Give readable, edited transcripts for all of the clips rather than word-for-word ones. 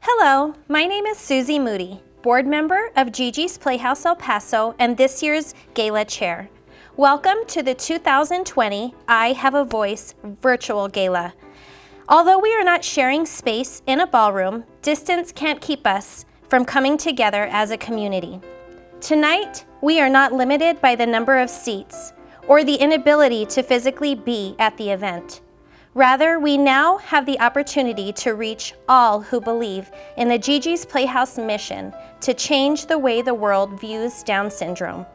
Hello, my name is Susie Moody, board member of GiGi's Playhouse El Paso and this year's Gala Chair. Welcome to the 2020 I Have a Voice virtual gala. Although we are not sharing space in a ballroom, distance can't keep us from coming together as a community. Tonight, we are not limited by the number of seats or the inability to physically be at the event. Rather, we now have the opportunity to reach all who believe in the GiGi's Playhouse mission to change the way the world views Down syndrome.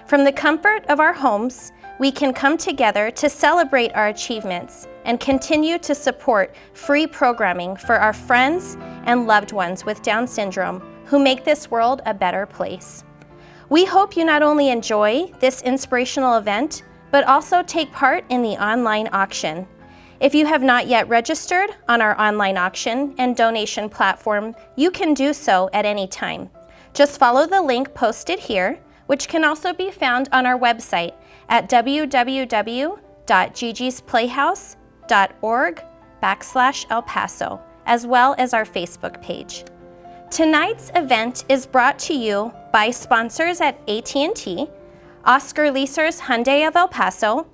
From the comfort of our homes, we can come together to celebrate our achievements and continue to support free programming for our friends and loved ones with Down syndrome who make this world a better place. We hope you not only enjoy this inspirational event, but also take part in the online auction. If you have not yet registered on our online auction and donation platform, you can do so at any time. Just follow the link posted here, which can also be found on our website at www.gigisplayhouse.org/El Paso, as well as our Facebook page. Tonight's event is brought to you by sponsors at AT&T, Oscar Leaser's Hyundai of El Paso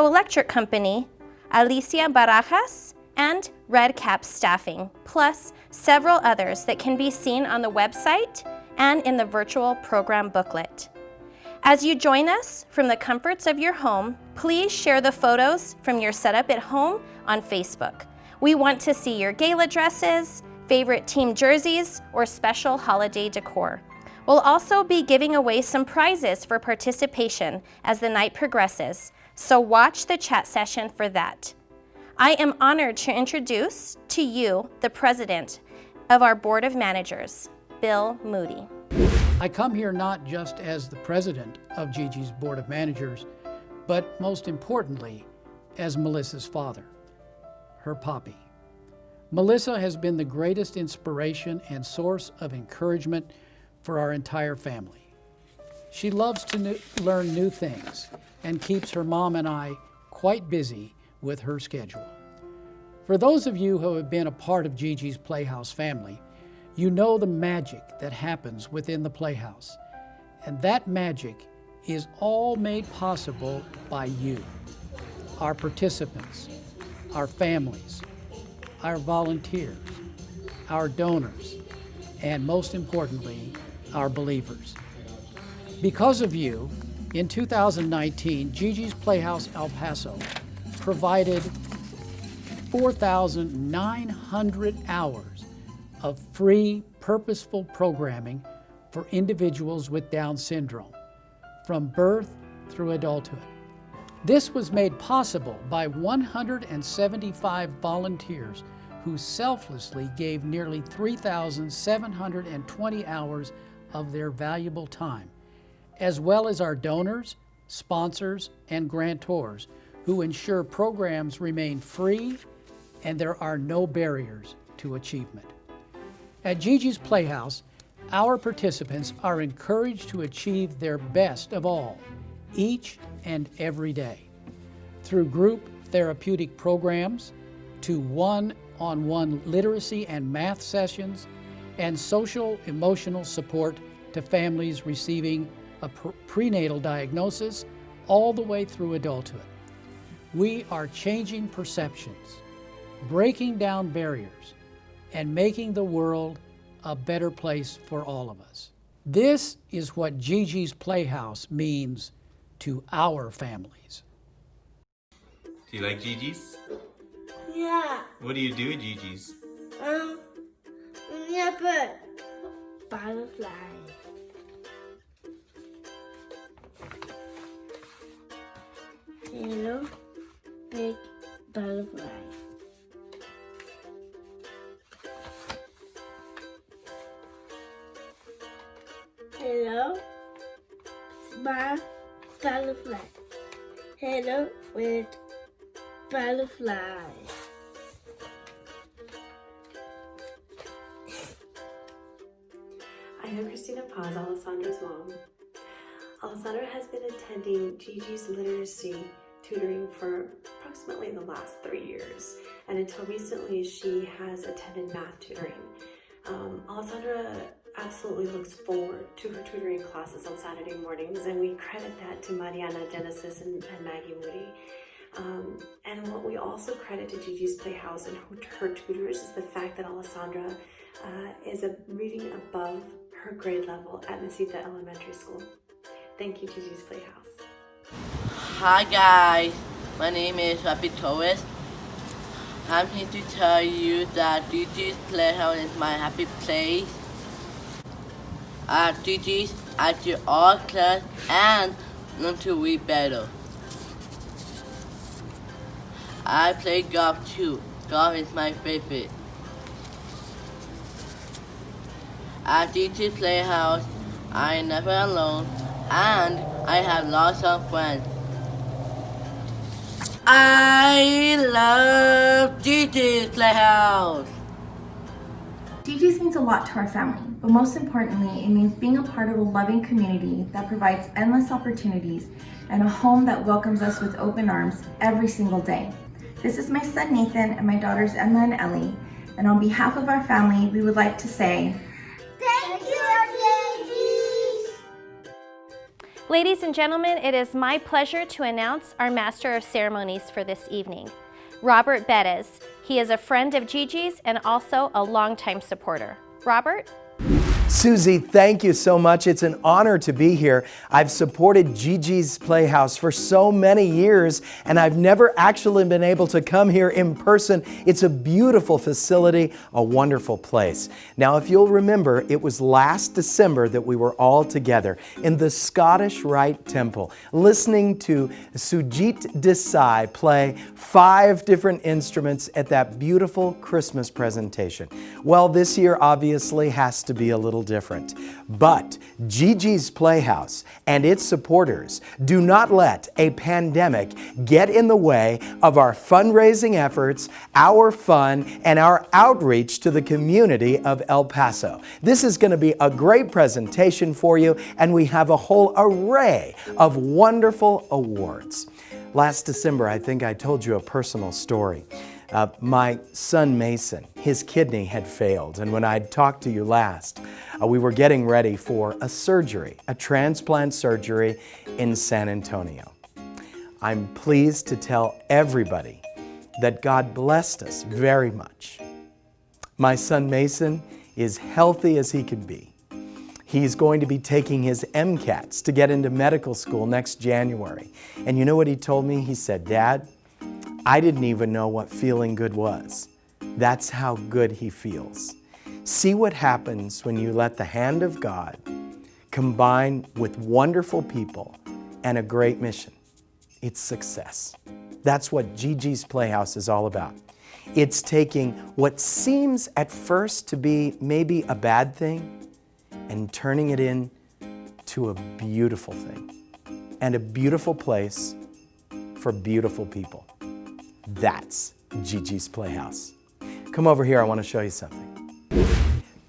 Electric Company, Alicia Barajas, and Red Cap Staffing, plus several others that can be seen on the website and in the virtual program booklet. As you join us from the comforts of your home, please share the photos from your setup at home on Facebook. We want to see your gala dresses, favorite team jerseys, or special holiday decor. We'll also be giving away some prizes for participation as the night progresses, so watch the chat session for that. I am honored to introduce to you the president of our Board of Managers, Bill Moody. I come here not just as the president of GiGi's Board of Managers, but most importantly, as Melissa's father, her poppy. Melissa has been the greatest inspiration and source of encouragement for our entire family. She loves to learn new things and keeps her mom and I quite busy with her schedule. For those of you who have been a part of GiGi's Playhouse family, you know the magic that happens within the Playhouse. And that magic is all made possible by you, our participants, our families, our volunteers, our donors, and most importantly, our believers. Because of you, in 2019, GiGi's Playhouse El Paso provided 4,900 hours of free, purposeful programming for individuals with Down syndrome, from birth through adulthood. This was made possible by 175 volunteers who selflessly gave nearly 3,720 hours of their valuable time, as well as our donors, sponsors, and grantors who ensure programs remain free and there are no barriers to achievement. At GiGi's Playhouse, our participants are encouraged to achieve their best of all, each and every day, through group therapeutic programs, to one-on-one literacy and math sessions, and social emotional support to families receiving a prenatal diagnosis all the way through adulthood. We are changing perceptions, breaking down barriers, and making the world a better place for all of us. This is what GiGi's Playhouse means to our families. Do you like GiGi's? Yeah. What do you do at GiGi's? Yeah, but butterfly. Hello, big butterfly. Hello, small butterfly. Hello, with butterfly. I am Christina Paz, Alessandra's mom. Alessandra has been attending GiGi's literacy tutoring for approximately the last 3 years, and until recently she has attended math tutoring. Alessandra absolutely looks forward to her tutoring classes on Saturday mornings, and we credit that to Mariana Genesis and Maggie Moody. And what we also credit to GiGi's Playhouse and her tutors is the fact that Alessandra is reading above her grade level at Mesita Elementary School. Thank you, GiGi's Playhouse. Hi guys, my name is Rapi Torres. I'm here to tell you that GiGi's Playhouse is my happy place. At GiGi's, I do all class and learn to read better. I play golf too. Golf is my favorite. At GiGi's Playhouse, I'm never alone and I have lots of friends. I love GiGi's Playhouse. GiGi's means a lot to our family, but most importantly, it means being a part of a loving community that provides endless opportunities and a home that welcomes us with open arms every single day. This is my son Nathan and my daughters Emma and Ellie, and on behalf of our family, we would like to say, Thank you, GiGi's. Ladies and gentlemen, it is my pleasure to announce our Master of Ceremonies for this evening, Robert Bettis. He is a friend of GiGi's and also a longtime supporter. Robert? Susie, thank you so much. It's an honor to be here. I've supported GiGi's Playhouse for so many years, and I've never actually been able to come here in person. It's a beautiful facility, a wonderful place. Now, if you'll remember, it was last December that we were all together in the Scottish Rite Temple, listening to Sujit Desai play 5 different instruments at that beautiful Christmas presentation. Well, this year obviously has to be a little different. But GiGi's Playhouse and its supporters do not let a pandemic get in the way of our fundraising efforts, our fun, and our outreach to the community of El Paso. This is going to be a great presentation for you, and we have a whole array of wonderful awards. Last December, I think I told you a personal story. My son Mason, his kidney had failed, and when I talked to you last, we were getting ready for a surgery, a transplant surgery in San Antonio. I'm pleased to tell everybody that God blessed us very much. My son Mason is healthy as he could be. He's going to be taking his MCATs to get into medical school next January. And you know what he told me? He said, "Dad, I didn't even know what feeling good was. That's how good he feels." See what happens when you let the hand of God combine with wonderful people and a great mission. It's success. That's what GiGi's Playhouse is all about. It's taking what seems at first to be maybe a bad thing and turning it into a beautiful thing and a beautiful place for beautiful people. That's GiGi's Playhouse. Come over here, I want to show you something.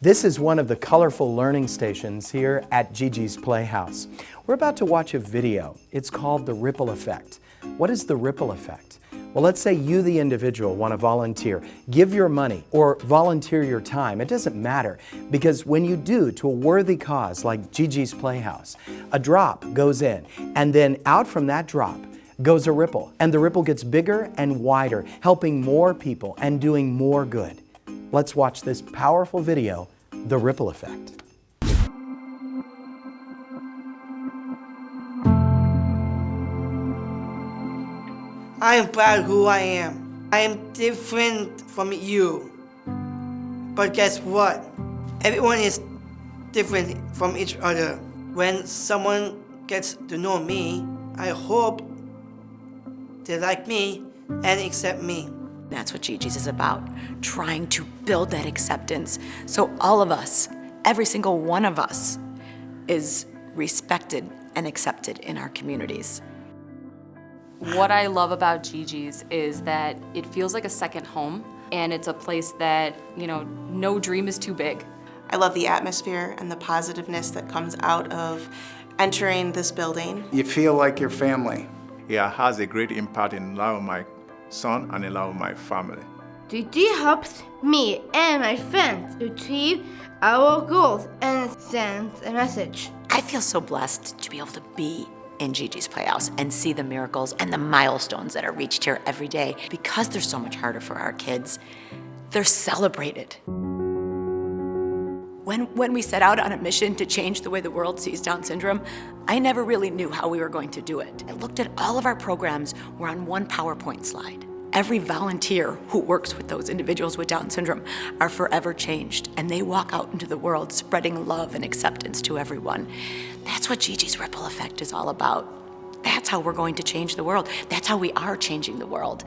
This is one of the colorful learning stations here at GiGi's Playhouse. We're about to watch a video. It's called The Ripple Effect. What is the ripple effect? Well, let's say you, the individual, want to volunteer. Give your money or volunteer your time. It doesn't matter, because when you do to a worthy cause like GiGi's Playhouse, a drop goes in, and then out from that drop goes a ripple, and the ripple gets bigger and wider, helping more people and doing more good. Let's watch this powerful video, The Ripple Effect. I am proud of who I am. I am different from you. But guess what? Everyone is different from each other. When someone gets to know me, I hope they like me and accept me. That's what GiGi's is about, trying to build that acceptance so all of us, every single one of us, is respected and accepted in our communities. What I love about GiGi's is that it feels like a second home, and it's a place that, no dream is too big. I love the atmosphere and the positiveness that comes out of entering this building. You feel like your family. Yeah, has a great impact in the life of my son and in the life of my family. GiGi helps me and my friends achieve our goals and sends a message. I feel so blessed to be able to be in GiGi's Playhouse and see the miracles and the milestones that are reached here every day. Because they're so much harder for our kids, they're celebrated. When we set out on a mission to change the way the world sees Down syndrome, I never really knew how we were going to do it. I looked at all of our programs were on one PowerPoint slide. Every volunteer who works with those individuals with Down syndrome are forever changed, and they walk out into the world spreading love and acceptance to everyone. That's what GiGi's ripple effect is all about. That's how we're going to change the world. That's how we are changing the world.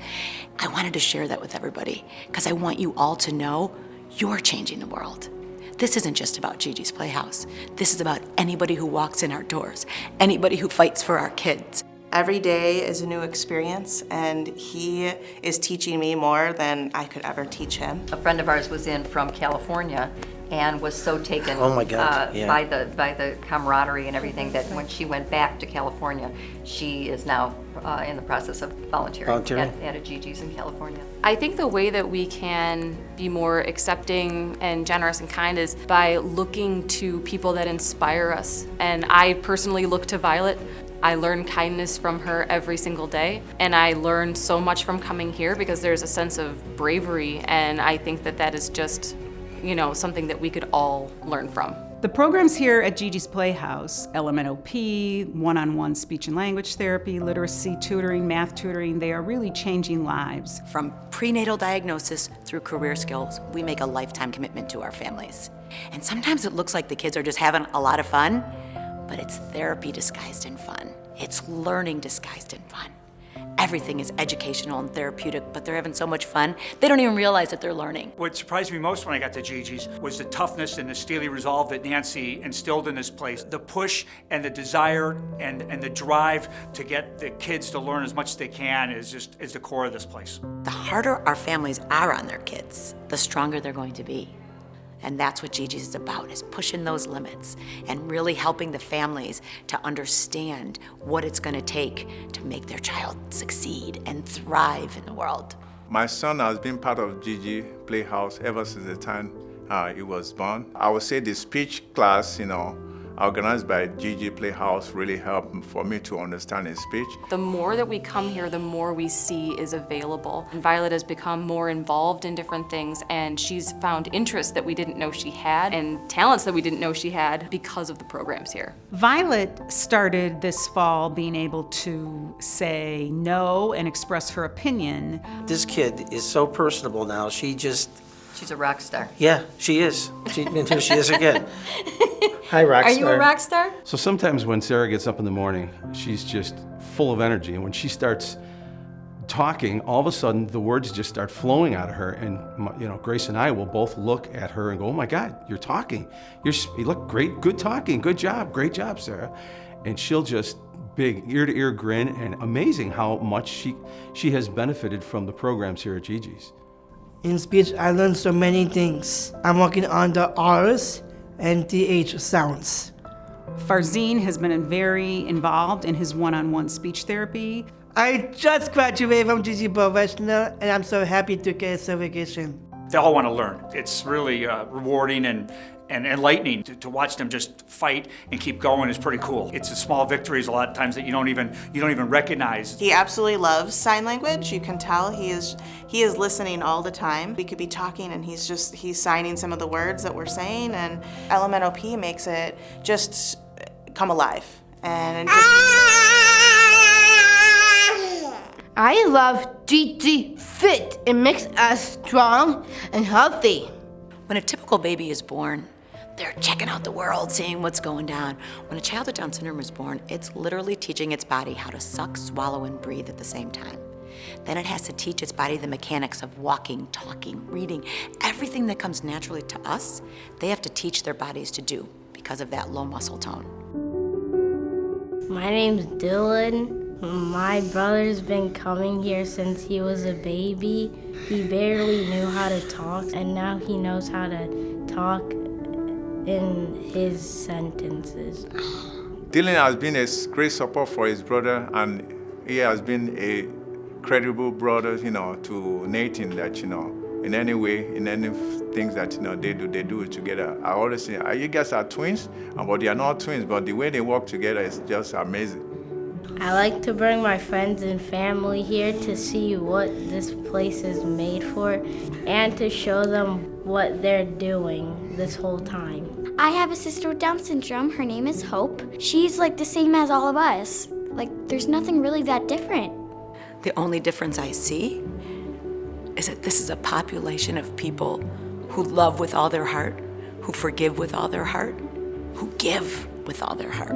I wanted to share that with everybody because I want you all to know you're changing the world. This isn't just about GiGi's Playhouse. This is about anybody who walks in our doors, anybody who fights for our kids. Every day is a new experience, and he is teaching me more than I could ever teach him. A friend of ours was in from California and was so taken Oh my God, yeah. by the camaraderie and everything that when she went back to California, she is now in the process of volunteering. At a GiGi's in California. I think the way that we can be more accepting and generous and kind is by looking to people that inspire us. And I personally look to Violet. I learn kindness from her every single day, and I learn so much from coming here because there's a sense of bravery, and I think that that is just, something that we could all learn from. The programs here at GiGi's Playhouse, LMNOP, one-on-one speech and language therapy, literacy tutoring, math tutoring, they are really changing lives. From prenatal diagnosis through career skills, we make a lifetime commitment to our families. And sometimes it looks like the kids are just having a lot of fun, but it's therapy disguised in fun. It's learning disguised in fun. Everything is educational and therapeutic, but they're having so much fun, they don't even realize that they're learning. What surprised me most when I got to GiGi's was the toughness and the steely resolve that Nancy instilled in this place. The push and the desire and the drive to get the kids to learn as much as they can is the core of this place. The harder our families are on their kids, the stronger they're going to be. And that's what GiGi's is about, is pushing those limits and really helping the families to understand what it's going to take to make their child succeed and thrive in the world. My son has been part of GiGi's Playhouse ever since the time he was born. I would say the speech class, organized by GiGi's Playhouse really helped for me to understand his speech. The more that we come here, the more we see is available. And Violet has become more involved in different things, and she's found interests that we didn't know she had and talents that we didn't know she had because of the programs here. Violet started this fall being able to say no and express her opinion. This kid is so personable now. She's a rock star. Yeah, she is. Until she is again. Hi, rock star. Are you a rock star? So sometimes when Sarah gets up in the morning, she's just full of energy. And when she starts talking, all of a sudden the words just start flowing out of her. And Grace and I will both look at her and go, "Oh my God, you're talking. You look great. Good talking. Good job. Great job, Sarah." And she'll just big ear-to-ear grin, and amazing how much she has benefited from the programs here at GiGi's. In speech, I learned so many things. I'm working on the R's and TH sounds. Farzine has been very involved in his one-on-one speech therapy. I just graduated from GiGi Professional, and I'm so happy to get a certification. They all want to learn. It's really rewarding and enlightening to watch them just fight and keep going is pretty cool. It's the small victories a lot of times that you don't even recognize. He absolutely loves sign language. You can tell he is listening all the time. We could be talking and he's signing some of the words that we're saying, and LMNOP makes it just come alive. And I love Gigi Fit. It makes us strong and healthy. When a typical baby is born, they're checking out the world, seeing what's going down. When a child with Down syndrome is born, it's literally teaching its body how to suck, swallow, and breathe at the same time. Then it has to teach its body the mechanics of walking, talking, reading, everything that comes naturally to us, they have to teach their bodies to do because of that low muscle tone. My name's Dylan. My brother's been coming here since he was a baby. He barely knew how to talk, and now he knows how to talk in his sentences. Dylan has been a great support for his brother, and he has been a credible brother, to Nathan, that, in any way, in any things that, they do it together. I always say, you guys are twins, but they are not twins, but the way they work together is just amazing. I like to bring my friends and family here to see what this place is made for and to show them what they're doing this whole time. I have a sister with Down syndrome. Her name is Hope. She's like the same as all of us. Like, there's nothing really that different. The only difference I see is that this is a population of people who love with all their heart, who forgive with all their heart, who give with all their heart.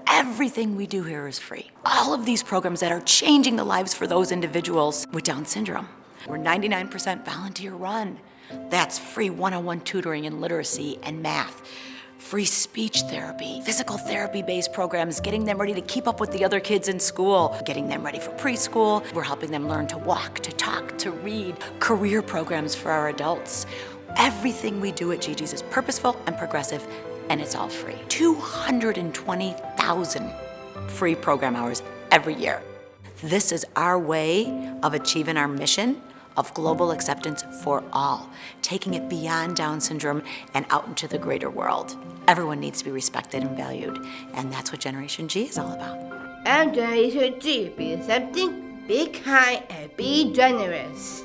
Everything we do here is free. All of these programs that are changing the lives for those individuals with Down syndrome. We're 99% volunteer run. That's free one-on-one tutoring in literacy and math, free speech therapy, physical therapy-based programs, getting them ready to keep up with the other kids in school, getting them ready for preschool. We're helping them learn to walk, to talk, to read, career programs for our adults. Everything we do at GiGi's is purposeful and progressive, and it's all free. 220,000 free program hours every year. This is our way of achieving our mission of global acceptance for all, taking it beyond Down syndrome and out into the greater world. Everyone needs to be respected and valued, and that's what Generation G is all about. And Generation G, be accepting, be kind, and be generous.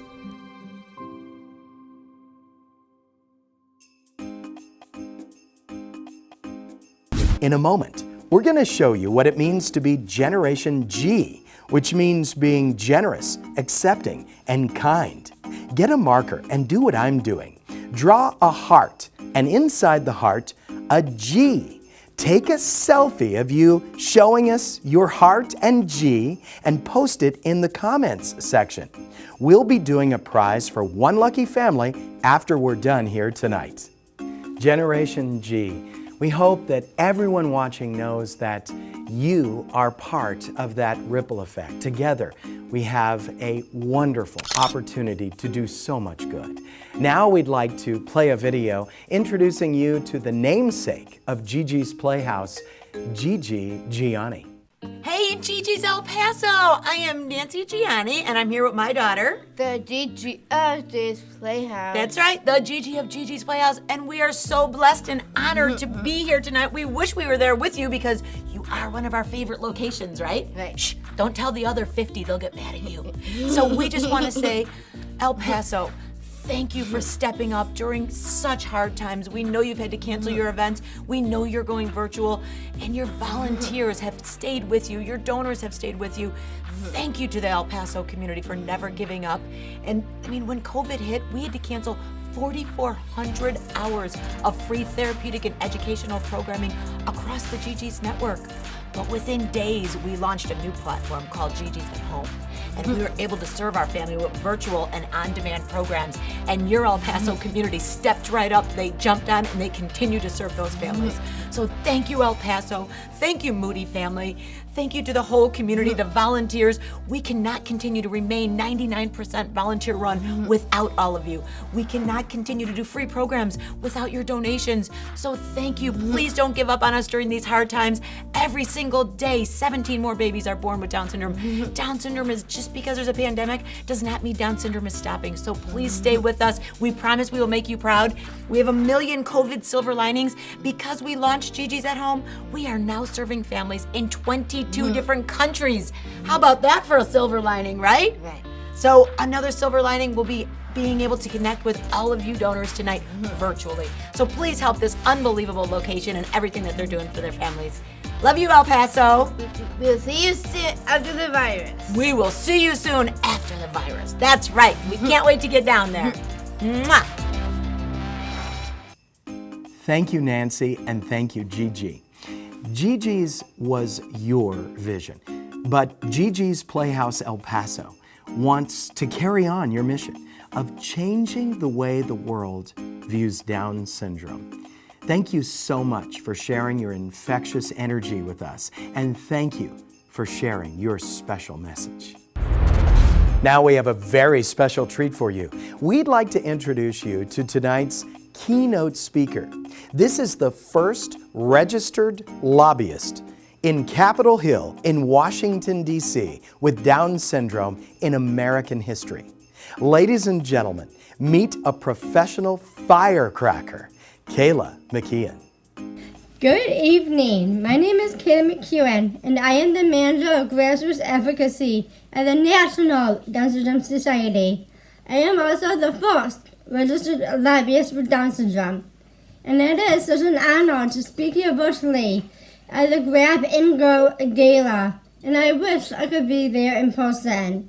In a moment, we're going to show you what it means to be Generation G, which means being generous, accepting, and kind. Get a marker and do what I'm doing. Draw a heart, and inside the heart, a G. Take a selfie of you showing us your heart and G and post it in the comments section. We'll be doing a prize for one lucky family after we're done here tonight. Generation G. We hope that everyone watching knows that you are part of that ripple effect. Together, we have a wonderful opportunity to do so much good. Now we'd like to play a video introducing you to the namesake of GiGi's Playhouse, Gigi Gianni. Hey, GiGi's El Paso! I am Nancy Gianni, and I'm here with my daughter. The Gigi of this Playhouse. That's right, the Gigi of GiGi's Playhouse, and we are so blessed and honored to be here tonight. We wish we were there with you because you are one of our favorite locations, right? Right. Shh, don't tell the other 50, they'll get mad at you. So we just want to say, El Paso, thank you for stepping up during such hard times. We know you've had to cancel your events. We know you're going virtual, and your volunteers have stayed with you. Your donors have stayed with you. Thank you to the El Paso community for never giving up. And I mean, when COVID hit, we had to cancel 4,400 hours of free therapeutic and educational programming across the GiGi's network. But within days, we launched a new platform called GiGi's at Home. And we were able to serve our family with virtual and on-demand programs. And your El Paso community stepped right up. They jumped on and they continue to serve those families. So thank you, El Paso. Thank you, Moody family. Thank you to the whole community, the volunteers. We cannot continue to remain 99% volunteer run without all of you. We cannot continue to do free programs without your donations. So thank you. Please don't give up on us during these hard times. Every single day, 17 more babies are born with Down syndrome. Down syndrome is just because there's a pandemic does not mean Down syndrome is stopping. So please stay with us. We promise we will make you proud. We have 1 million COVID silver linings. Because we launched GiGi's at Home, we are now serving families in 22 different countries. How about that for a silver lining, right? Right. So another silver lining will be being able to connect with all of you donors tonight virtually. So please help this unbelievable location and everything that they're doing for their families. Love you, El Paso. We'll see you soon after the virus. We will see you soon after the virus. That's right. We can't wait to get down there. Mwah. Thank you, Nancy, and thank you, Gigi. GiGi's was your vision, but GiGi's Playhouse El Paso wants to carry on your mission of changing the way the world views Down syndrome. Thank you so much for sharing your infectious energy with us, and thank you for sharing your special message. Now we have a very special treat for you. We'd like to introduce you to tonight's keynote speaker. This is the first registered lobbyist in Capitol Hill in Washington, D.C. with Down syndrome in American history. Ladies and gentlemen, meet a professional firecracker, Kayla McKeon. Good evening. My name is Kayla McKeon, and I am the manager of grassroots advocacy at the National Down Syndrome Society. I am also the first registered lobbyist for Down syndrome, and it is such an honor to speak here virtually at the Grab and Go Gala, and I wish I could be there in person.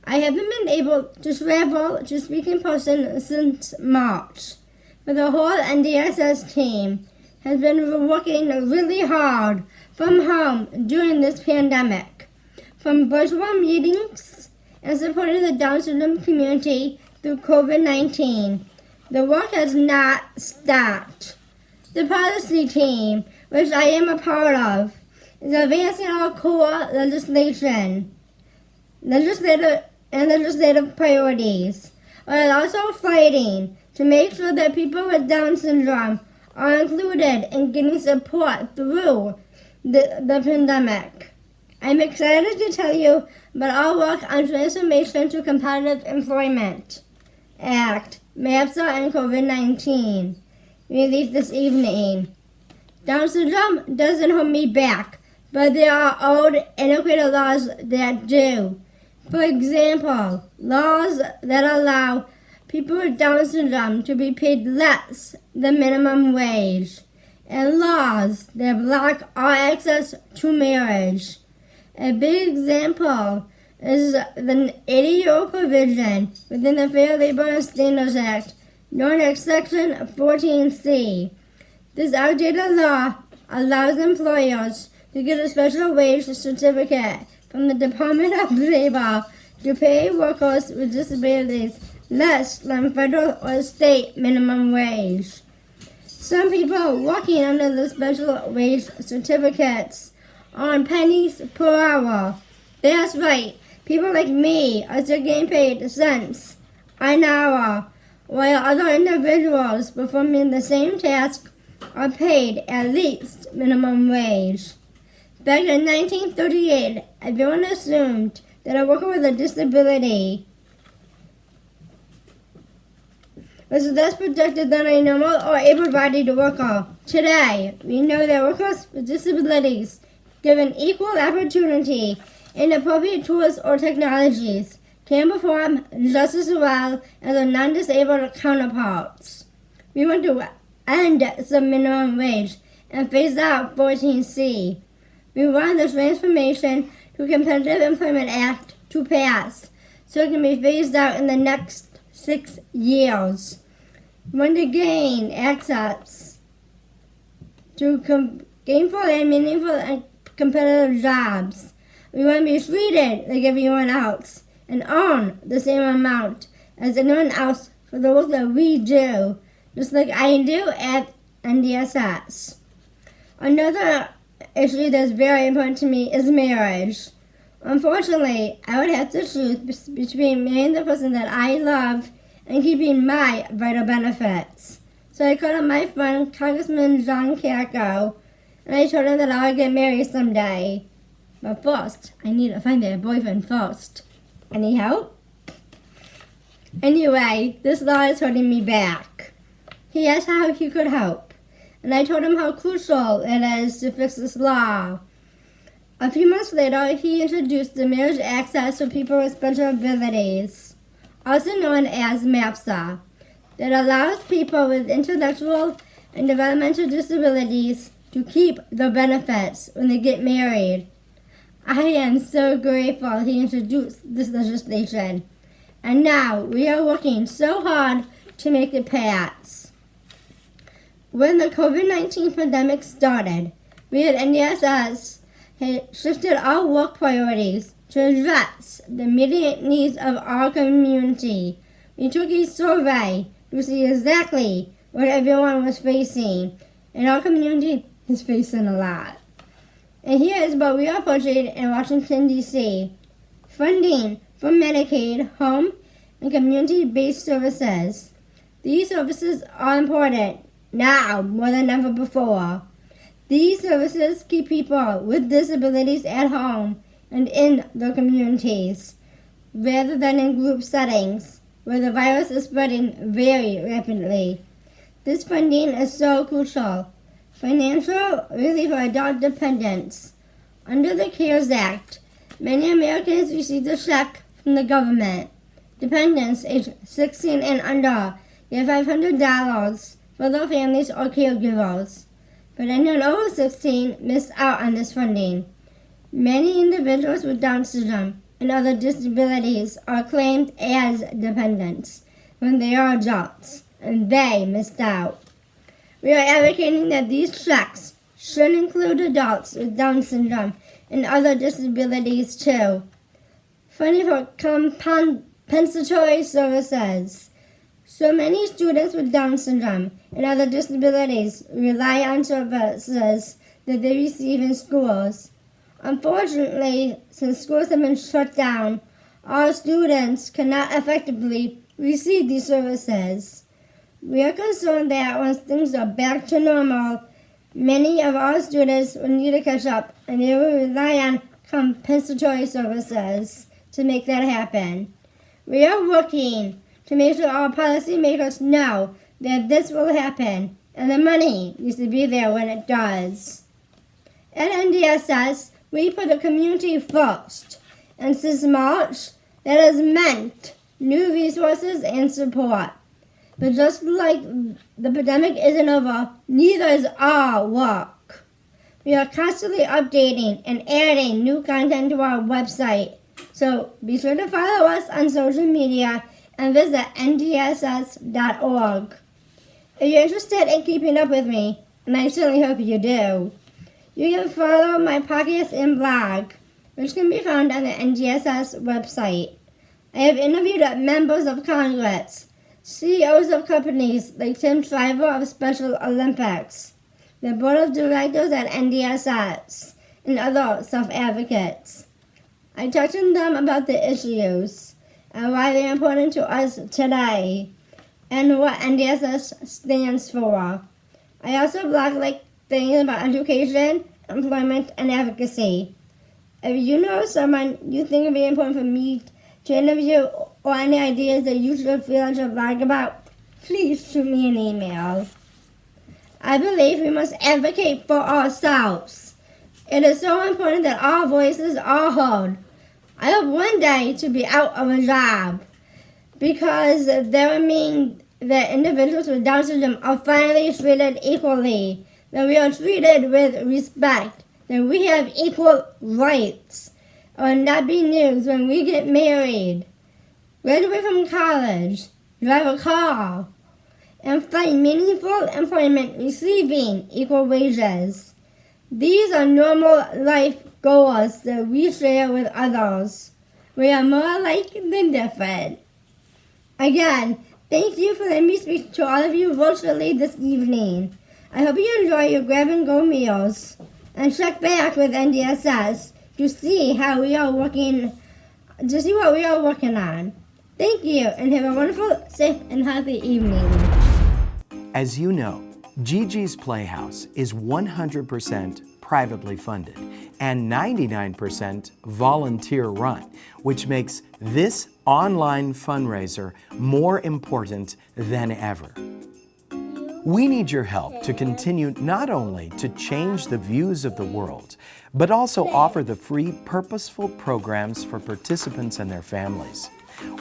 I haven't been able to travel to speak in person since March, but the whole NDSS team has been working really hard from home during this pandemic, from virtual meetings and supporting the Down syndrome community through COVID-19. The work has not stopped. The policy team, which I am a part of, is advancing our core legislative priorities, while also fighting to make sure that people with Down syndrome are included in getting support through the pandemic. I'm excited to tell you about our work on Transformation to Competitive Employment Act, MAPSA, and COVID-19, released this evening. Down syndrome doesn't hold me back, but there are old, antiquated laws that do. For example, laws that allow people with Down syndrome to be paid less than minimum wage, and laws that block all access to marriage. A big example is the 80-year-old provision within the Fair Labor and Standards Act, known as Section 14C. This outdated law allows employers to get a special wage certificate from the Department of Labor to pay workers with disabilities less than federal or state minimum wage. Some people working under the special wage certificates are on pennies per hour. That's right, people like me are still getting paid cents an hour, while other individuals performing the same task are paid at least minimum wage. Back in 1938, everyone assumed that a worker with a disability was less protected than a normal or able-bodied worker. Today, we know that workers with disabilities, given equal opportunity and appropriate tools or technologies, can perform just as well as their non-disabled counterparts. We want to end the minimum wage and phase out 14C. We want the Transformation to Competitive Employment Act to pass so it can be phased out in the next 6 years. We want to gain access to gainful and meaningful and competitive jobs. We want to be treated like everyone else and earn the same amount as anyone else for the work that we do, just like I do at NDSS. Another issue that's very important to me is marriage. Unfortunately, I would have to choose between marrying the person that I love and keeping my vital benefits. So I called up my friend, Congressman John Kako, and I told him that I would get married someday. But first, I need to find a boyfriend first. Any help? Anyway, this law is holding me back. He asked how he could help, and I told him how crucial it is to fix this law. A few months later, he introduced the Marriage Access for People with Special Abilities, also known as MAPSA, that allows people with intellectual and developmental disabilities to keep the benefits when they get married. I am so grateful he introduced this legislation, and now we are working so hard to make it pass. When the COVID-19 pandemic started, we at NDSS had shifted our work priorities to address the immediate needs of our community. We took a survey to see exactly what everyone was facing, and our community is facing a lot. And here is what we are pushing in Washington, D.C. Funding for Medicaid, home, and community-based services. These services are important now more than ever before. These services keep people with disabilities at home and in their communities, rather than in group settings where the virus is spreading very rapidly. This funding is so crucial. Financial relief for adult dependents. Under the CARES Act, many Americans received a check from the government. Dependents aged 16 and under get $500 for their families or caregivers. But anyone over 16 missed out on this funding. Many individuals with Down syndrome and other disabilities are claimed as dependents when they are adults, and they missed out. We are advocating that these checks should include adults with Down syndrome and other disabilities too. Funding for compensatory services. So many students with Down syndrome and other disabilities rely on services that they receive in schools. Unfortunately, since schools have been shut down, our students cannot effectively receive these services. We are concerned that once things are back to normal, many of our students will need to catch up, and they will rely on compensatory services to make that happen. We are working to make sure our policymakers know that this will happen, and the money needs to be there when it does. At NDSS, we put the community first, and since March, that has meant new resources and support. But just like the pandemic isn't over, neither is our work. We are constantly updating and adding new content to our website, so be sure to follow us on social media and visit ndss.org. If you're interested in keeping up with me, and I certainly hope you do, you can follow my podcast and blog, which can be found on the NDSS website. I have interviewed members of Congress, CEOs of companies like Tim Shriver of Special Olympics, the board of directors at NDSS, and other self-advocates. I talked to them about the issues and why they're important to us today, and what NDSS stands for. I also blog like things about education, employment, and advocacy. If you know someone you think would be important for me to interview, or any ideas that you should feel I should blog about, please shoot me an email. I believe we must advocate for ourselves. It is so important that our voices are heard. I hope one day to be out of a job, because that would mean that individuals with Down syndrome are finally treated equally, that we are treated with respect, that we have equal rights. It will not be news when we get married, graduate from college, drive a car, and find meaningful employment receiving equal wages. These are normal life goals that we share with others. We are more alike than different. Again, thank you for letting me speak to all of you virtually this evening. I hope you enjoy your grab-and-go meals, and check back with NDSS to see how we are working, to see what we are working on. Thank you, and have a wonderful, safe, and healthy evening. As you know, GiGi's Playhouse is 100% privately funded and 99% volunteer run, which makes this online fundraiser more important than ever. We need your help to continue not only to change the views of the world, but also offer the free, purposeful programs for participants and their families.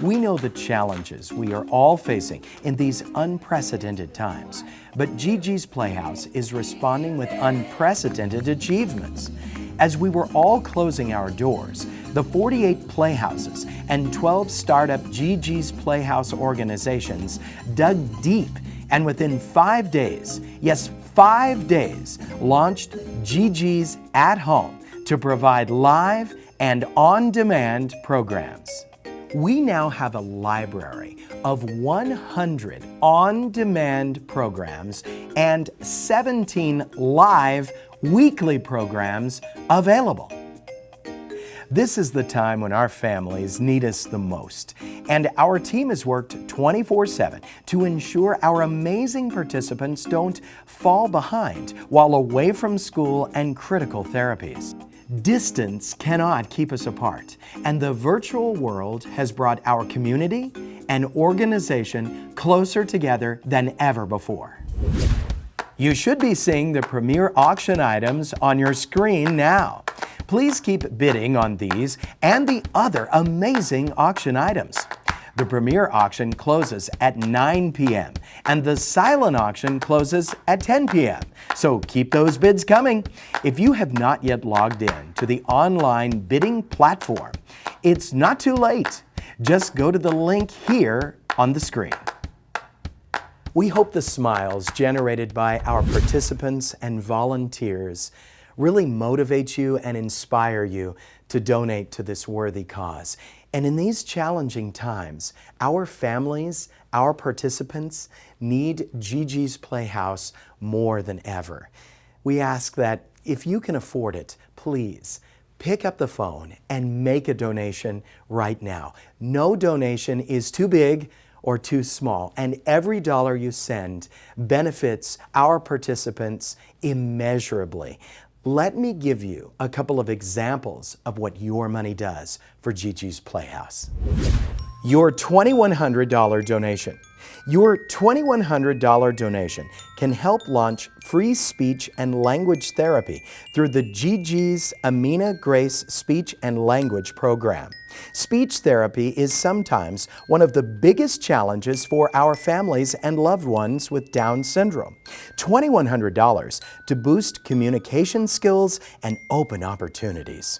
We know the challenges we are all facing in these unprecedented times, but GiGi's Playhouse is responding with unprecedented achievements. As we were all closing our doors, the 48 playhouses and 12 startup GiGi's Playhouse organizations dug deep and within 5 days, yes, 5 days, launched GiGi's at Home to provide live and on-demand programs. We now have a library of 100 on-demand programs and 17 live weekly programs available. This is the time when our families need us the most, and our team has worked 24/7 to ensure our amazing participants don't fall behind while away from school and critical therapies. Distance cannot keep us apart, and the virtual world has brought our community and organization closer together than ever before. You should be seeing the premier auction items on your screen now. Please keep bidding on these and the other amazing auction items. The premier auction closes at 9 p.m. and the silent auction closes at 10 p.m. So keep those bids coming. If you have not yet logged in to the online bidding platform, it's not too late. Just go to the link here on the screen. We hope the smiles generated by our participants and volunteers really motivate you and inspire you to donate to this worthy cause. And in these challenging times, our families, our participants need GiGi's Playhouse more than ever. We ask that if you can afford it, please pick up the phone and make a donation right now. No donation is too big or too small, and every dollar you send benefits our participants immeasurably. Let me give you a couple of examples of what your money does for GiGi's Playhouse. Your $2,100 donation. Your $2,100 donation can help launch free speech and language therapy through the GiGi's Amina Grace Speech and Language Program. Speech therapy is sometimes one of the biggest challenges for our families and loved ones with Down syndrome. $2,100 to boost communication skills and open opportunities.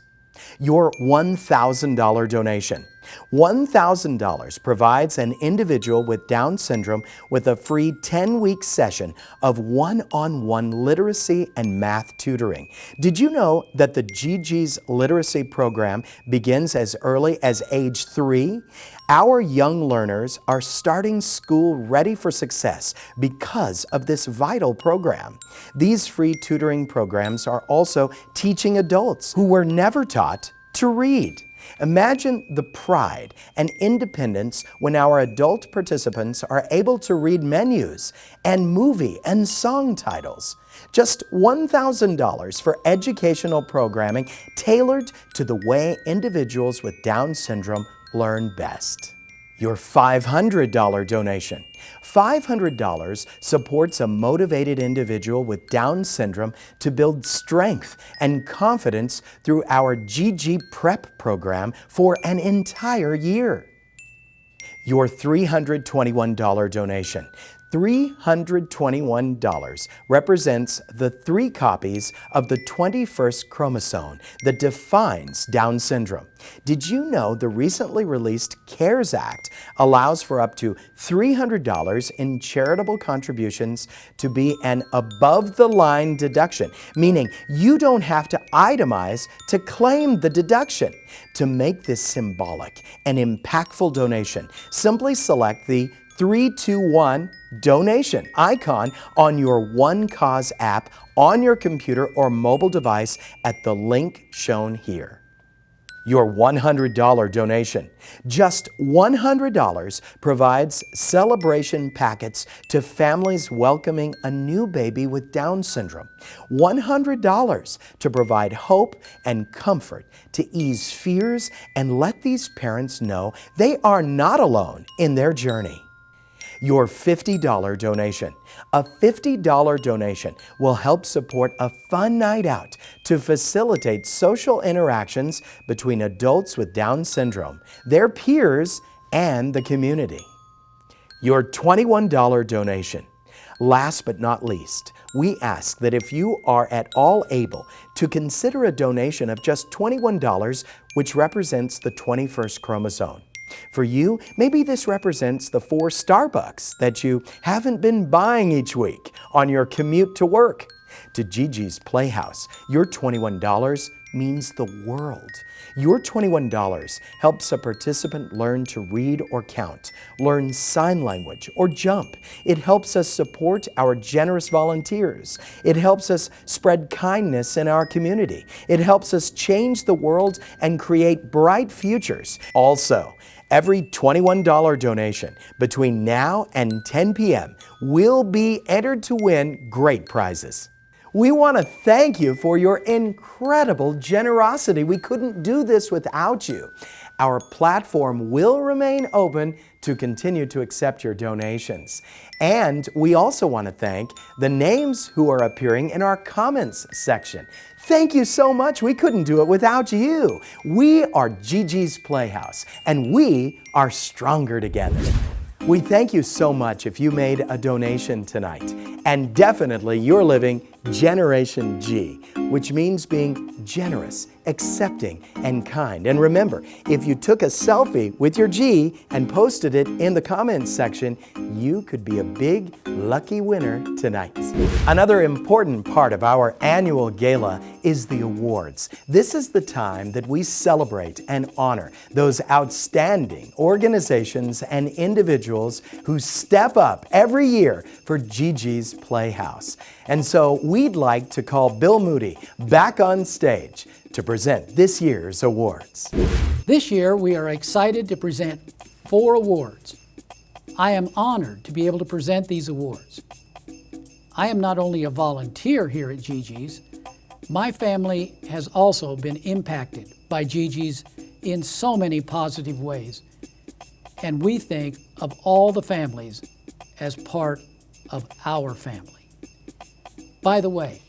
Your $1,000 donation. $1,000 provides an individual with Down syndrome with a free 10-week session of one-on-one literacy and math tutoring. Did you know that the GiGi's literacy program begins as early as age 3? Our young learners are starting school ready for success because of this vital program. These free tutoring programs are also teaching adults who were never taught to read. Imagine the pride and independence when our adult participants are able to read menus and movie and song titles. Just $1,000 for educational programming tailored to the way individuals with Down syndrome learn best. Your $500 donation. $500 supports a motivated individual with Down syndrome to build strength and confidence through our GiGi Prep program for an entire year. Your $321 donation. $321 represents the 3 copies of the 21st chromosome that defines Down syndrome. Did you know the recently released CARES Act allows for up to $300 in charitable contributions to be an above-the-line deduction, meaning you don't have to itemize to claim the deduction. To make this symbolic and impactful donation, simply select the 321 donation icon on your One Cause app on your computer or mobile device at the link shown here. Your $100 donation. Just $100 provides celebration packets to families welcoming a new baby with Down syndrome. $100 to provide hope and comfort to ease fears and let these parents know they are not alone in their journey. Your $50 donation. A $50 donation will help support a fun night out to facilitate social interactions between adults with Down syndrome, their peers, and the community. Your $21 donation. Last but not least, we ask that if you are at all able to consider a donation of just $21, which represents the 21st chromosome. For you, maybe this represents the 4 Starbucks that you haven't been buying each week on your commute to work. To GiGi's Playhouse, your $21 means the world. Your $21 helps a participant learn to read or count, learn sign language, or jump. It helps us support our generous volunteers. It helps us spread kindness in our community. It helps us change the world and create bright futures. Also, every $21 donation between now and 10 p.m. will be entered to win great prizes. We want to thank you for your incredible generosity. We couldn't do this without you. Our platform will remain open to continue to accept your donations. And we also want to thank the names who are appearing in our comments section. Thank you so much. We couldn't do it without you. We are GiGi's Playhouse, and we are stronger together. We thank you so much if you made a donation tonight. And definitely you're living Generation G, which means being generous, accepting, and kind. And remember, if you took a selfie with your G and posted it in the comments section, you could be a big lucky winner tonight. Another important part of our annual gala is the awards. This is the time that we celebrate and honor those outstanding organizations and individuals who step up every year for GiGi's Playhouse. And so we'd like to call Bill Moody back on stage to present this year's awards. This year, we are excited to present 4 awards. I am honored to be able to present these awards. I am not only a volunteer here at GiGi's, my family has also been impacted by GiGi's in so many positive ways. And we think of all the families as part of our family. By the way,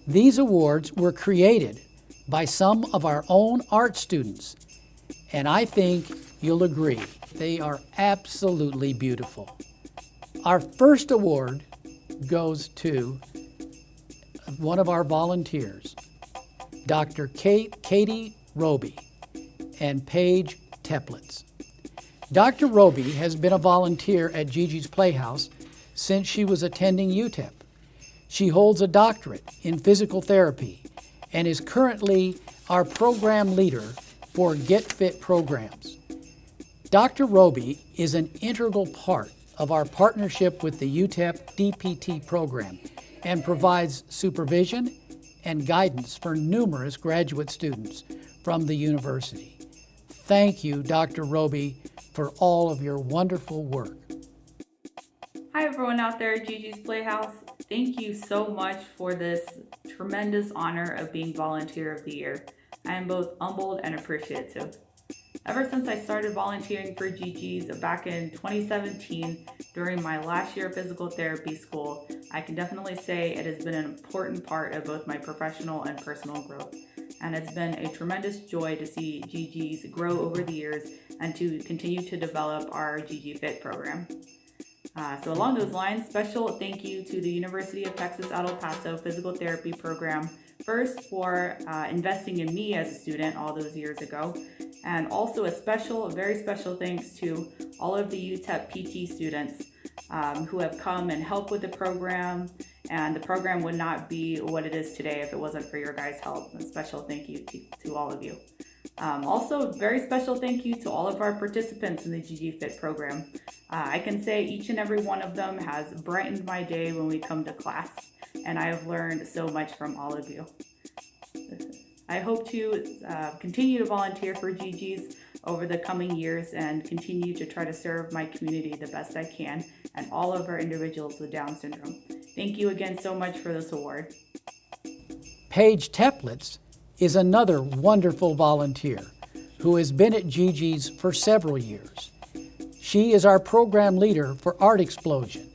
these awards were created by some of our own art students, and I think you'll agree, they are absolutely beautiful. Our first award goes to one of our volunteers, Dr. Katie Roby and Paige Teplitz. Dr. Roby has been a volunteer at GiGi's Playhouse since she was attending UTEP. She holds a doctorate in physical therapy and is currently our program leader for Get Fit programs. Dr. Roby is an integral part of our partnership with the UTEP DPT program and provides supervision and guidance for numerous graduate students from the university. Thank you, Dr. Roby, for all of your wonderful work. Hi everyone out there at GiGi's Playhouse. Thank you so much for this tremendous honor of being Volunteer of the Year. I am both humbled and appreciative. Ever since I started volunteering for GiGi's back in 2017 during my last year of physical therapy school, I can definitely say it has been an important part of both my professional and personal growth. And it's been a tremendous joy to see GiGi's grow over the years and to continue to develop our GG Fit program. So along those lines, special thank you to the University of Texas at El Paso Physical Therapy Program, first for investing in me as a student all those years ago, and also a very special thanks to all of the UTEP PT students who have come and helped with the program, and the program would not be what it is today if it wasn't for your guys' help. A special thank you to all of you. Also, very special thank you to all of our participants in the GG Fit program. I can say each and every one of them has brightened my day when we come to class, and I have learned so much from all of you. I hope to continue to volunteer for GG's over the coming years and continue to try to serve my community the best I can and all of our individuals with Down syndrome. Thank you again so much for this award. Paige Teplitz is another wonderful volunteer who has been at GiGi's for several years. She is our program leader for Art Explosion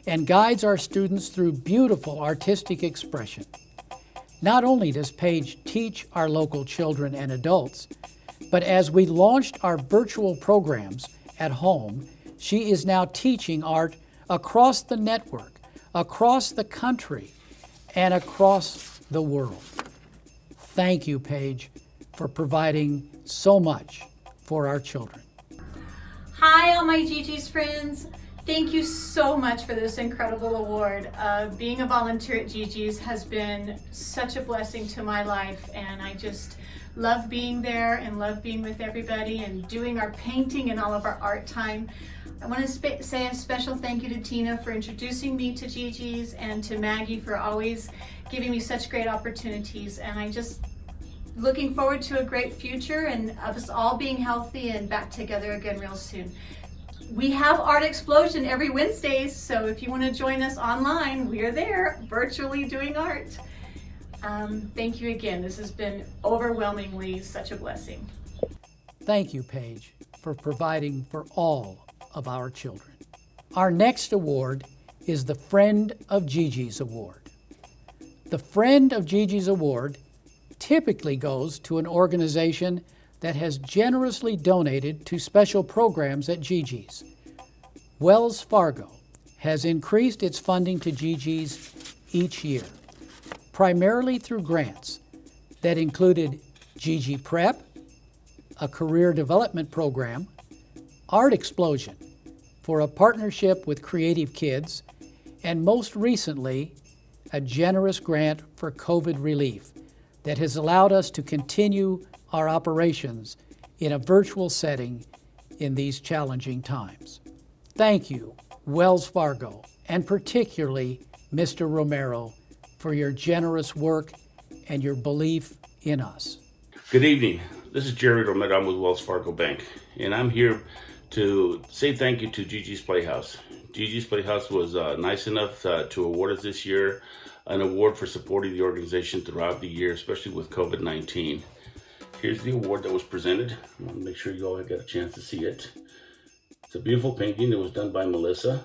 and guides our students through beautiful artistic expression. Not only does Paige teach our local children and adults, but as we launched our virtual programs at home, she is now teaching art across the network, across the country, and across the world. Thank you, Paige, for providing so much for our children. Hi, all my GiGi's friends. Thank you so much for this incredible award. Being a volunteer at GiGi's has been such a blessing to my life, and I just love being there and love being with everybody and doing our painting and all of our art time. I want to say a special thank you to Tina for introducing me to GiGi's, and to Maggie for always giving me such great opportunities. And I just looking forward to a great future and of us all being healthy and back together again real soon. We have Art Explosion every Wednesdays, so if you want to join us online, we are there virtually doing art. Thank you again. This has been overwhelmingly such a blessing. Thank you, Paige, for providing for all of our children. Our next award is the Friend of GiGi's Award. The Friend of GiGi's Award typically goes to an organization that has generously donated to special programs at GiGi's. Wells Fargo has increased its funding to GiGi's each year, primarily through grants that included GiGi Prep, a career development program, Art Explosion for a partnership with Creative Kids, and most recently, a generous grant for COVID relief that has allowed us to continue our operations in a virtual setting in these challenging times. Thank you, Wells Fargo, and particularly Mr. Romero, for your generous work and your belief in us. Good evening. This is Jerry Romero. I'm with Wells Fargo Bank, and I'm here to say thank you to GiGi's Playhouse. GiGi's Playhouse was nice enough to award us this year an award for supporting the organization throughout the year, especially with COVID-19. Here's the award that was presented. I want to make sure you all got a chance to see it. It's a beautiful painting that was done by Melissa,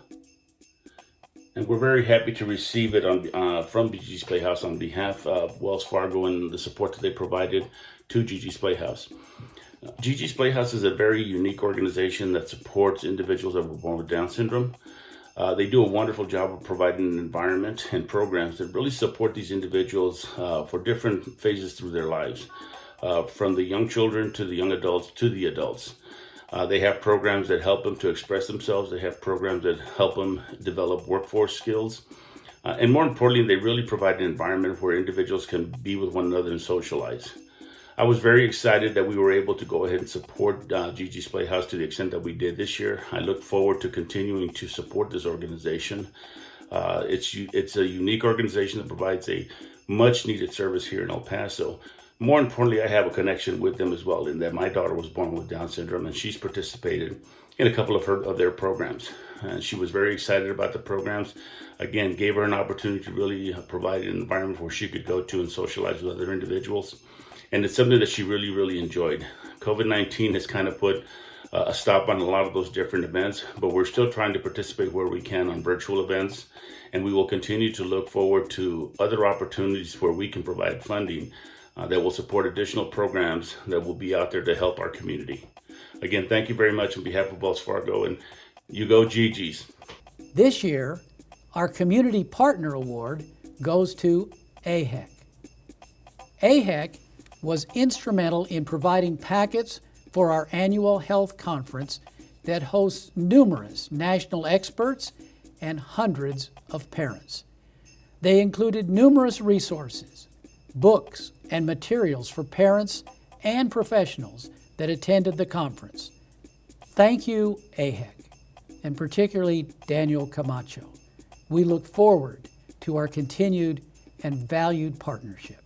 and we're very happy to receive it from GiGi's Playhouse on behalf of Wells Fargo and the support that they provided to GiGi's Playhouse. GiGi's Playhouse is a very unique organization that supports individuals that were born with Down syndrome. They do a wonderful job of providing an environment and programs that really support these individuals for different phases through their lives, from the young children to the young adults to the adults. They have programs that help them to express themselves. They have programs that help them develop workforce skills. And more importantly, they really provide an environment where individuals can be with one another and socialize. I was very excited that we were able to go ahead and support GiGi's Playhouse to the extent that we did this year. I look forward to continuing to support this organization. It's a unique organization that provides a much needed service here in El Paso. More importantly, I have a connection with them as well, in that my daughter was born with Down syndrome and she's participated in a couple of their programs. And she was very excited about the programs. Again, gave her an opportunity to really provide an environment where she could go to and socialize with other individuals. And it's something that she really, really enjoyed. COVID-19 has kind of put a stop on a lot of those different events, but we're still trying to participate where we can on virtual events. And we will continue to look forward to other opportunities where we can provide funding that will support additional programs that will be out there to help our community. Again, thank you very much on behalf of Wells Fargo, and you go GiGi's. This year, our Community Partner Award goes to AHEC. AHEC was instrumental in providing packets for our annual health conference that hosts numerous national experts and hundreds of parents. They included numerous resources, books, and materials for parents and professionals that attended the conference. Thank you, AHEC, and particularly Daniel Camacho. We look forward to our continued and valued partnership.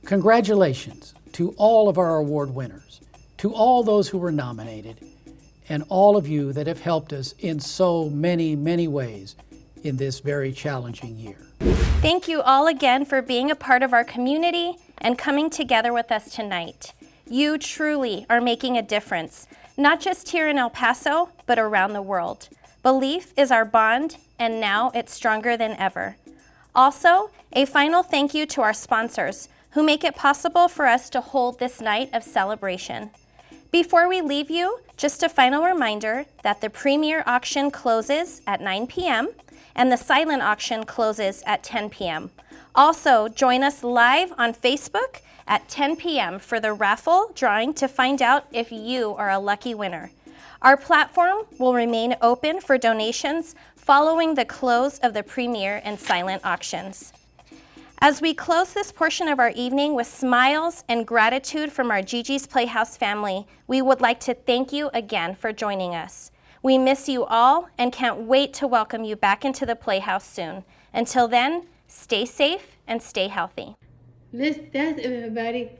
Congratulations to all of our award winners, to all those who were nominated, and all of you that have helped us in so many, many ways in this very challenging year. Thank you all again for being a part of our community and coming together with us tonight. You truly are making a difference, not just here in El Paso, but around the world. Belief is our bond, and now it's stronger than ever. Also, a final thank you to our sponsors who make it possible for us to hold this night of celebration. Before we leave you, just a final reminder that the premiere auction closes at 9 p.m. and the silent auction closes at 10 p.m. Also, join us live on Facebook at 10 p.m. for the raffle drawing to find out if you are a lucky winner. Our platform will remain open for donations following the close of the premiere and silent auctions. As we close this portion of our evening with smiles and gratitude from our GiGi's Playhouse family, we would like to thank you again for joining us. We miss you all and can't wait to welcome you back into the Playhouse soon. Until then, stay safe and stay healthy. Let's dance, everybody.